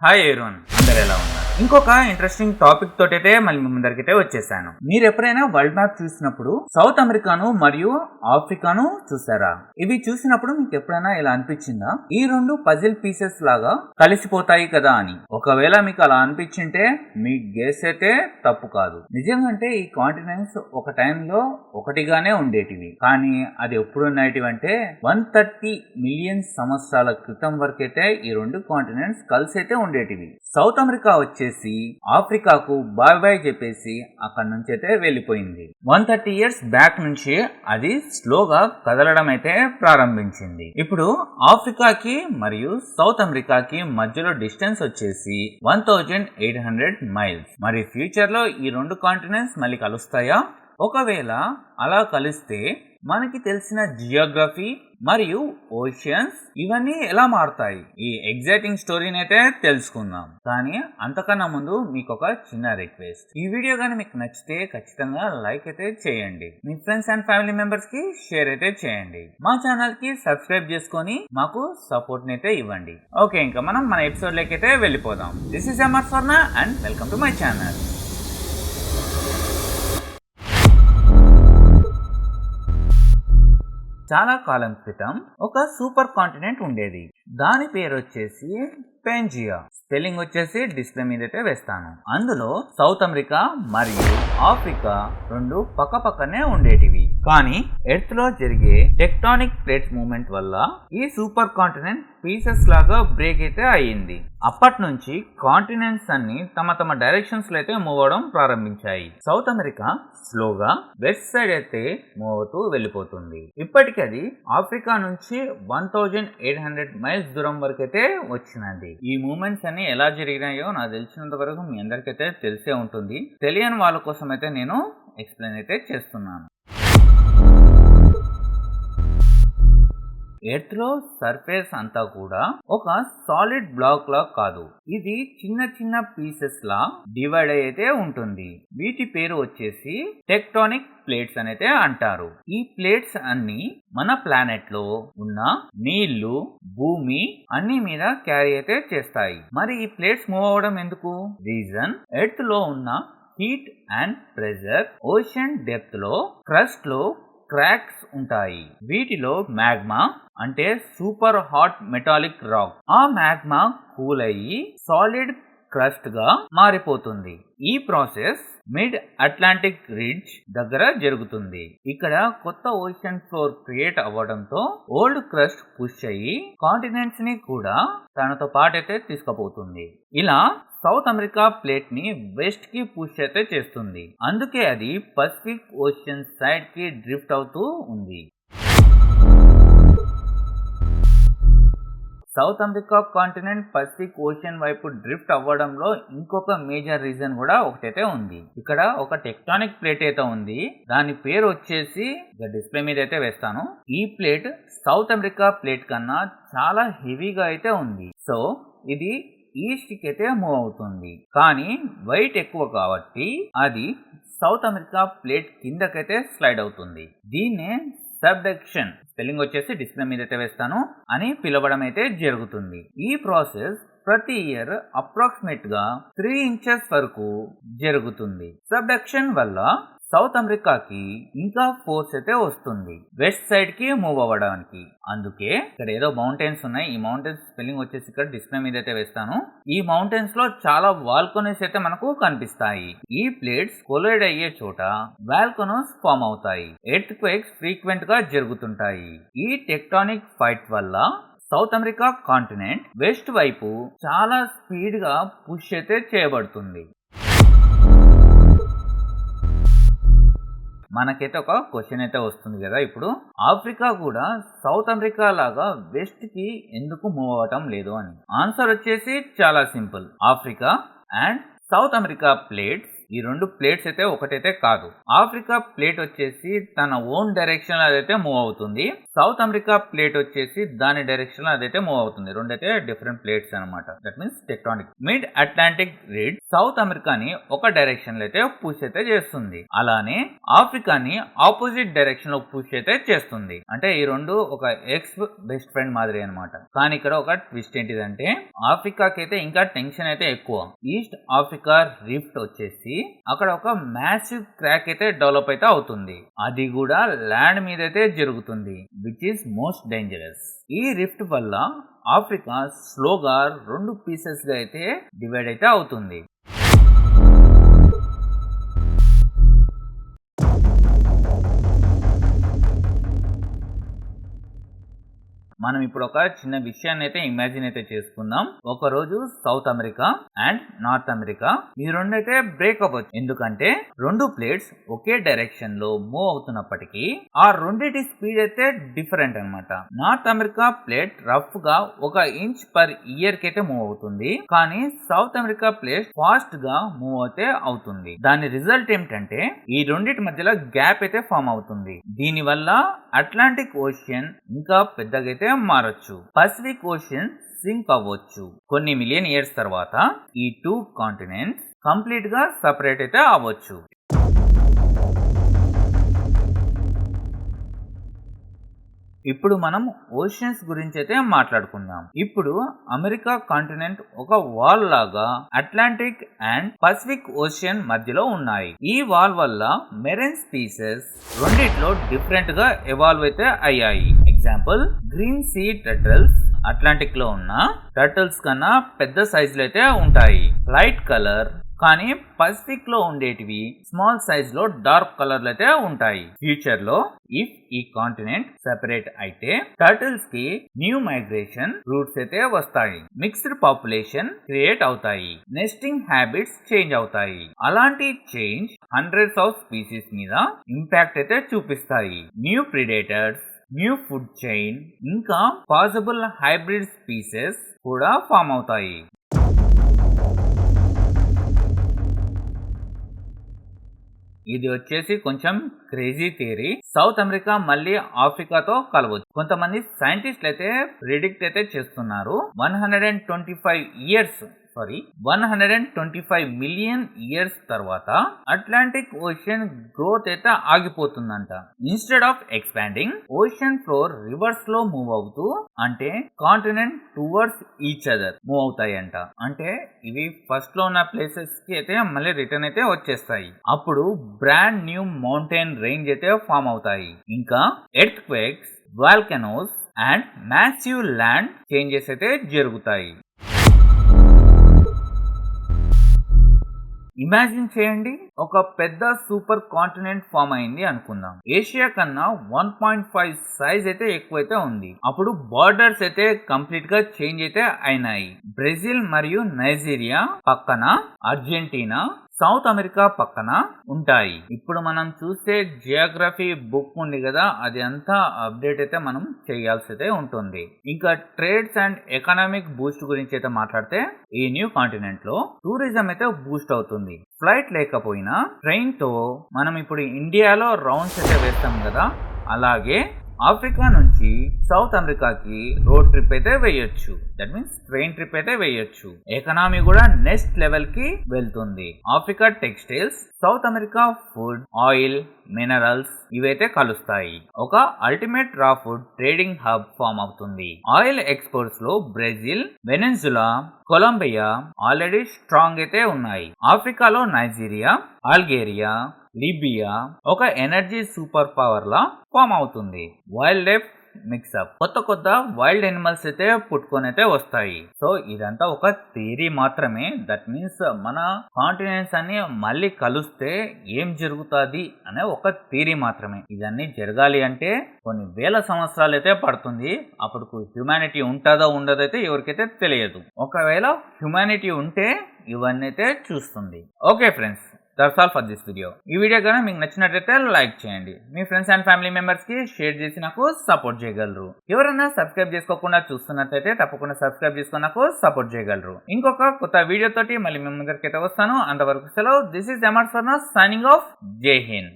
Hi everyone, అందరు ఎలా ఉన్నారు? ఇంకొక ఇంట్రెస్టింగ్ టాపిక్ తోటైతే మళ్ళీ మీ ముందరికైతే వచ్చేసాను. మీరు ఎప్పుడైనా వరల్డ్ మ్యాప్ చూసినప్పుడు సౌత్ అమెరికాను మరియు ఆఫ్రికాను చూసారా? ఇవి చూసినప్పుడు మీకు ఎప్పుడైనా ఇలా అనిపించిందా? ఈ రెండు పజిల్ పీసెస్ లాగా కలిసిపోతాయి కదా అని. ఒకవేళ మీకు అలా అనిపించింటే మీ గెస్ అయితే తప్పు కాదు. నిజంగా ఈ కాంటినెంట్స్ ఒక టైంలో ఒకటిగానే ఉండేటివి, కానీ అది ఎప్పుడు ఉండేటివి అంటే 130 మిలియన్ సంవత్సరాల క్రితం వరకైతే ఈ రెండు కాంటినెంట్స్ కలిసి అయితే ఉండేటివి. సౌత్ అమెరికా వచ్చేసి ఆఫ్రికాకు బాయ్ బాయ్ చెప్పేసి అక్కడి నుంచి అయితే వెళ్ళిపోయింది. 130 ఇయర్స్ బ్యాక్ నుంచి అది స్లోగా కదలడం అయితే ప్రారంభించింది. ఇప్పుడు ఆఫ్రికాకి మరియు సౌత్ అమెరికాకి మధ్యలో డిస్టెన్స్ వచ్చేసి 1800 మైల్స్. మరి ఫ్యూచర్ లో ఈ రెండు కాంటినెంట్స్ మళ్ళీ కలుస్తాయా? ఒకవేళ అలా కలిస్తే మనకి తెలిసిన జియోగ్రఫీ మరియు ఓషియన్స్ ఇవన్నీ ఎలా మారుతాయి? ఈ ఎగ్జైటింగ్ స్టోరీని అయితే తెలుసుకుందాం. కానీ అంతకన్నా ముందు మీకు ఒక చిన్న రిక్వెస్ట్. ఈ వీడియో కానీ మీకు నచ్చితే ఖచ్చితంగా లైక్ అయితే చేయండి. మీ ఫ్రెండ్స్ అండ్ ఫ్యామిలీ మెంబర్స్ కి షేర్ అయితే చేయండి. మా ఛానల్ కి సబ్స్క్రైబ్ చేసుకొని మాకు సపోర్ట్ అయితే ఇవ్వండి. ఓకే, ఇంకా మనం మన ఎపిసోడ్ లోకి అయితే వెళ్ళిపోదాం. This is MR Swarna and welcome to my channel. చాలా కాలం క్రితం ఒక సూపర్ కాంటినెంట్ ఉండేది. దాని పేరు వచ్చేసి పెంజియా. స్పెల్లింగ్ వచ్చేసి డిస్ప్లే మీద అయితే వేస్తాను. అందులో సౌత్ అమెరికా మరియు ఆఫ్రికా రెండు పక్కపక్కనే ఉండేటివి. కానీ ఎర్త్ లో జరిగే టెక్టానిక్ ప్లేట్స్ మూవ్మెంట్ వల్ల ఈ సూపర్ కాంటినెంట్ పీసెస్ లాగా బ్రేక్ అయితే అయ్యింది. అప్పటి నుంచి కాంటినెంట్స్ అన్ని తమ తమ డైరెక్షన్స్ లో అయితే మూవ్ అవడం ప్రారంభించాయి. సౌత్ అమెరికా స్లోగా వెస్ట్ సైడ్ అయితే మూవ్ అవుతూ వెళ్ళిపోతుంది. ఇప్పటికి అది ఆఫ్రికా నుంచి 1800 మైల్స్ దూరం వరకు అయితే వచ్చినది. ఈ మూమెంట్స్ అన్ని ఎలా జరిగినాయో నాకు తెలిసినంత వరకు మీ అందరికైతే తెలిసే ఉంటుంది. తెలియని వాళ్ళ కోసం అయితే నేను ఎక్స్ప్లెయిన్ అయితే చేస్తున్నాను. ఎర్త్ లో సర్ఫేస్ అంతా కూడా ఒక సాలిడ్ బ్లాక్ లా కాదు, ఇది చిన్న చిన్న పీసెస్ లా డివైడ్ అయితే ఉంటుంది. వీటి పేరు వచ్చేసి టెక్టానిక్ ప్లేట్స్ అనేది అంటారు. ఈ ప్లేట్స్ అన్ని మన ప్లానెట్ లో ఉన్న నీళ్లు, భూమి అన్ని మీద క్యారీ అయితే చేస్తాయి. మరి ఈ ప్లేట్స్ మూవ్ అవడం ఎందుకు? రీజన్ ఎర్త్ లో ఉన్న heat and pressure, ocean depth లో క్రస్ట్ లో క్రాక్స్ ఉంటాయి. వీటిలో మ్యాగ్మా అంటే సూపర్ హాట్ మెటాలిక్ రాక్, ఆ మ్యాగ్మా కూల్ అయ్యి సాలిడ్ క్రస్ట్ గా మారిపోతుంది. ఈ ప్రాసెస్ మిడ్ అట్లాంటిక్ రిడ్జ్ దగ్గర జరుగుతుంది. ఇక్కడ కొత్త ఓషన్ ఫ్లోర్ క్రియేట్ అవ్వడంతో ఓల్డ్ క్రస్ట్ పుష్ అయ్యి కాంటినెంట్స్ ని కూడా తనతో పాటైతే తీసుకుపోతుంది. ఇలా సౌత్ అమెరికా ప్లేట్ ని వెస్ట్ కి పుష్ అయితే చేస్తుంది. అందుకే అది పసిఫిక్ ఓషన్ సైడ్ కి డ్రిఫ్ట్ అవుతూ ఉంది. South America continent Pacific ocean వైపు డ్రిఫ్ట్ అవ్వడంలో ఇంకొక మేజర్ రీజన్ కూడా ఒకటైతే ఉంది. ఇక్కడ ఒక టెక్టానిక్ ప్లేట్ అయితే ఉంది. దాని పేరు వచ్చేసి డిస్ప్లే మీద అయితే వేస్తాను. ఈ ప్లేట్ సౌత్ అమెరికా ప్లేట్ కన్నా చాలా హెవీగా అయితే ఉంది. సో ఇది ఈస్ట్ కి అయితే మూవ్ అవుతుంది. కానీ వెయిట్ ఎక్కువ కాబట్టి అది సౌత్ అమెరికా ప్లేట్ కిందకైతే స్లైడ్ అవుతుంది. దీన్నే సబ్డక్షన్, స్పెల్లింగ్ వచ్చేసి డిస్ప్లే మీద అయితే వేస్తాను, అని పిలవడం అయితే జరుగుతుంది. ఈ ప్రాసెస్ ప్రతి ఇయర్ అప్రాక్సిమేట్ గా 3 ఇంచెస్ వరకు జరుగుతుంది. సబ్డక్షన్ వల్ల సౌత్ అమెరికాకి ఇంకా ఫోర్స్ అయితే వస్తుంది వెస్ట్ సైడ్ కి మూవ్ అవ్వడానికి. అందుకే ఇక్కడ ఏదో మౌంటైన్స్ ఉన్నాయి. ఈ మౌంటైన్స్ స్పెల్లింగ్ వచ్చేసి ఇక్కడ డిస్ప్లే మీద అయితే వేస్తాను. ఈ మౌంటైన్స్ లో చాలా వాల్కనోస్ అయితే మనకు కనిపిస్తాయి. ఈ ప్లేట్స్ కొలైడ్ అయ్యే చోట వాల్కనోస్ ఫామ్ అవుతాయి. ఎర్త్ క్వేక్స్ ఫ్రీక్వెంట్ గా జరుగుతుంటాయి. ఈ టెక్టానిక్ ఫైట్ వల్ల సౌత్ అమెరికా కాంటినెంట్ వెస్ట్ వైపు చాలా స్పీడ్ గా పుష్ అయితే చేయబడుతుంది. మనకైతే ఒక క్వశ్చన్ అయితే వస్తుంది కదా, ఇప్పుడు ఆఫ్రికా కూడా సౌత్ అమెరికా లాగా వెస్ట్ కి ఎందుకు మూవ్ అవటం లేదు అని. ఆన్సర్ వచ్చేసి చాలా simple. Africa and south America plates ఈ రెండు ప్లేట్స్ అయితే ఒకటైతే కాదు. ఆఫ్రికా ప్లేట్ వచ్చేసి తన ఓన్ డైరెక్షన్ అదైతే మూవ్ అవుతుంది. సౌత్ అమెరికా ప్లేట్ వచ్చేసి దాని డైరెక్షన్ అదైతే మూవ్ అవుతుంది. రెండైతే డిఫరెంట్ ప్లేట్స్ అనమాట. That means tectonic. Mid Atlantic ridge South అమెరికాని ఒక డైరెక్షన్ లో అయితే పుష్ అయితే చేస్తుంది. అలానే ఆఫ్రికాని ఆపోజిట్ డైరెక్షన్ లో పుష్ అయితే చేస్తుంది. అంటే ఈ రెండు ఒక ఎక్స్ బెస్ట్ ఫ్రెండ్ మాదిరి అనమాట. కానీ ఇక్కడ ఒక ట్విస్ట్ ఏంటిదంటే ఆఫ్రికాకి అయితే ఇంకా టెన్షన్ అయితే ఎక్కువ. ఈస్ట్ ఆఫ్రికా రిఫ్ట్ వచ్చేసి అక్కడ ఒక మ్యాసివ్ క్రాక్ అయితే డెవలప్ అయితే అవుతుంది. అది కూడా ల్యాండ్ మీద అయితే జరుగుతుంది, విచ్ ఈస్ మోస్ట్ డేంజరస్. ఈ రిఫ్ట్ వల్ల ఆఫ్రికా స్లోగా 2 పీసెస్ గా అయితే డివైడ్ అయితే అవుతుంది. మనం ఇప్పుడు ఒక చిన్న విషయాన్ని అయితే ఇమాజిన్ అయితే చేసుకుందాం. ఒక రోజు south America and north America ఈ రెండు అయితే బ్రేక్ అవ్వచ్చు. ఎందుకంటే రెండు ప్లేట్స్ ఒకే డైరెక్షన్ లో మూవ్ అవుతున్నప్పటికీ ఆ రెండిటి స్పీడ్ అయితే డిఫరెంట్ అనమాట. నార్త్ అమెరికా ప్లేట్ రఫ్ గా 1 ఇంచ్ పర్ ఇయర్ కి అయితే మూవ్ అవుతుంది. కానీ సౌత్ అమెరికా ప్లేట్ ఫాస్ట్ గా మూవ్ అయితే అవుతుంది. దాని రిజల్ట్ ఏమిటంటే ఈ రెండిటి మధ్యలో గ్యాప్ అయితే ఫామ్ అవుతుంది. దీని వల్ల అట్లాంటిక్ ఓషన్ ఇంకా పెద్దగా అయితే మారొచ్చు. పసిఫిక్ ఓషన్ సింక్ అవ్వచ్చు. కొన్ని మిలియన్ ఇయర్స్ తర్వాత ఈ 2 కాంటినెంట్స్ కంప్లీట్ గా సెపరేట్ అయితే అవ్వచ్చు. ఇప్పుడు మనం ఓషన్స్ గురించి అయితే మాట్లాడుకుందాం. ఇప్పుడు అమెరికా కాంటినెంట్ ఒక వాల్ లాగా అట్లాంటిక్ అండ్ పసిఫిక్ ఓషన్ మధ్యలో ఉన్నాయి. ఈ వాల్ వల్ల మెరైన్ స్పీసెస్ రెండిట్లో డిఫరెంట్ గా ఎవాల్వ్ అయితే అయ్యాయి. Example green sea turtles Atlantic లో ఉన్న టర్టిల్స్ కన్నా పెద్ద సైజులో అయితే ఉంటాయి. Light colour. కానీ పసిఫిక్ లో ఉండేటివి స్మాల్ సైజ్ లో డార్క్ కలర్ లో అయితే ఉంటాయి. ఫ్యూచర్ లో ఇఫ్ ఈ కాంటినెంట్ సెపరేట్ అయితే టర్టిల్స్ కి న్యూ మైగ్రేషన్ రూట్స్ అయితే వస్తాయి. మిక్స్డ్ పాపులేషన్ క్రియేట్ అవుతాయి. నెస్టింగ్ హ్యాబిట్స్ చేంజ్ అవుతాయి. అలాంటి చేంజ్ హండ్రెడ్స్ ఆఫ్ స్పీసీస్ మీద ఇంపాక్ట్ అయితే చూపిస్తాయి. New predators, new food chain ఇంకా పాసిబుల్ హైబ్రిడ్ స్పీసెస్ కూడా ఫామ్ అవుతాయి. ఇది వచ్చేసి కొంచెం క్రేజీ థియరీ. సౌత్ అమెరికా మళ్ళీ ఆఫ్రికాతో కలవచ్చు. కొంతమంది సైంటిస్టులు అయితే ప్రిడిక్ట్ అయితే చేస్తున్నారు 125 మిలియన్ ఇయర్స్ తర్వాత అట్లాంటిక్ ఓషన్ గ్రోత్ అయితే ఆగిపోతుందంట. Instead of expanding ocean floor reverse లో మూవ్ అవుతూ అంటే continent towards each other move అవుతాయంట. అంటే ఇవి ఫస్ట్ లో ఉన్న ప్లేసెస్ కి అయితే మళ్ళీ రిటర్న్ అయితే వచ్చేస్తాయి. అప్పుడు బ్రాండ్ న్యూ మౌంటైన్ రేంజ్ అయితే ఫామ్ అవుతాయి. ఇంకా earth quakes, volcanoes and massive land changes అయితే జరుగుతాయి. ఇమాజిన్ చేయండి, ఒక పెద్ద సూపర్ కాంటినెంట్ ఫామ్ అయింది అనుకుందాం. ఏషియా కన్నా 1.5 సైజ్ అయితే ఎక్కువైతే ఉంది. అప్పుడు బార్డర్స్ అయితే కంప్లీట్ గా చేంజ్ అయితే అయినాయి. బ్రెజిల్ మరియు నైజీరియా పక్కన అర్జెంటీనా, సౌత్ అమెరికా పక్కన ఉంటాయి. ఇప్పుడు మనం చూసే జియోగ్రఫీ బుక్ ఉంది కదా, అది అంతా అప్డేట్ అయితే మనం చేయాల్సి అయితే ఉంటుంది. ఇంకా ట్రేడ్స్ అండ్ ఎకనామిక్ బూస్ట్ గురించి అయితే మాట్లాడితే ఈ న్యూ కాంటినెంట్ లో టూరిజం అయితే బూస్ట్ అవుతుంది. ఫ్లైట్ లేకపోయినా ట్రైన్ తో మనం ఇప్పుడు ఇండియాలో రౌండ్స్ అయితే వేస్తాం కదా, అలాగే ఆఫ్రికా నుంచి సౌత్ అమెరికాకి రోడ్ ట్రిప్ అయితే వేయొచ్చు. దట్ మీన్స్ ట్రైన్ ట్రిప్ అయితే వేయొచ్చు. ఎకనామీ కూడా నెక్స్ట్ లెవెల్ కి వెళ్తుంది. Africa textiles, south America food, oil, minerals ఇవైతే కలుస్తాయి. ఒక ultimate raw food trading hub form అవుతుంది. ఆయిల్ ఎక్స్పోర్ట్స్ లో Brazil, Venezuela, Colombia already strong అయితే ఉన్నాయి. ఆఫ్రికాలో నైజీరియా, అల్గేరియా, లిబియా ఒక ఎనర్జీ సూపర్ పవర్ లా ఫామ్ అవుతుంది. వైల్డ్ లైఫ్ మిక్సప్, కొత్త వైల్డ్ ఎనిమల్స్ అయితే పుట్టుకొని అయితే వస్తాయి. సో ఇదంతా ఒక థియరీ మాత్రమే. దట్ మీన్స్ మన కాంటినెంట్స్ అన్ని మళ్ళీ కలిస్తే ఏం జరుగుతుంది అనే ఒక థియరీ మాత్రమే. ఇదన్నీ జరగాలి అంటే కొన్ని వేల సంవత్సరాలు అయితే పడుతుంది. అప్పుడు హ్యుమానిటీ ఉంటుందో ఉండదో అయితే ఎవరికైతే తెలియదు. ఒకవేళ హ్యుమానిటీ ఉంటే ఇవన్నీ అయితే చూస్తుంది. Okay friends, that's all for this video. ఈ వీడియో కనుక మీకు నచ్చినట్లయితే లైక్ చేయండి, మీ ఫ్రెండ్స్ అండ్ ఫ్యామిలీ మెంబర్స్ కి షేర్ చేసి నాకు సపోర్ట్ చేయగలరు. ఎవరైనా సబ్స్క్రైబ్ చేసుకోకుండా చూస్తున్నట్లయితే తప్పకుండా సబ్స్క్రైబ్ చేసుకుని నాకు సపోర్ట్ చేయగలరు. ఇంకొక కొత్త వీడియో తోటి మళ్ళీ మీ ముందరికి అయితే వస్తాను. అంతవరకు సెలవు. దిస్ ఈస్ ఎమర్ సైనింగ్ ఆఫ్. జై హింద్.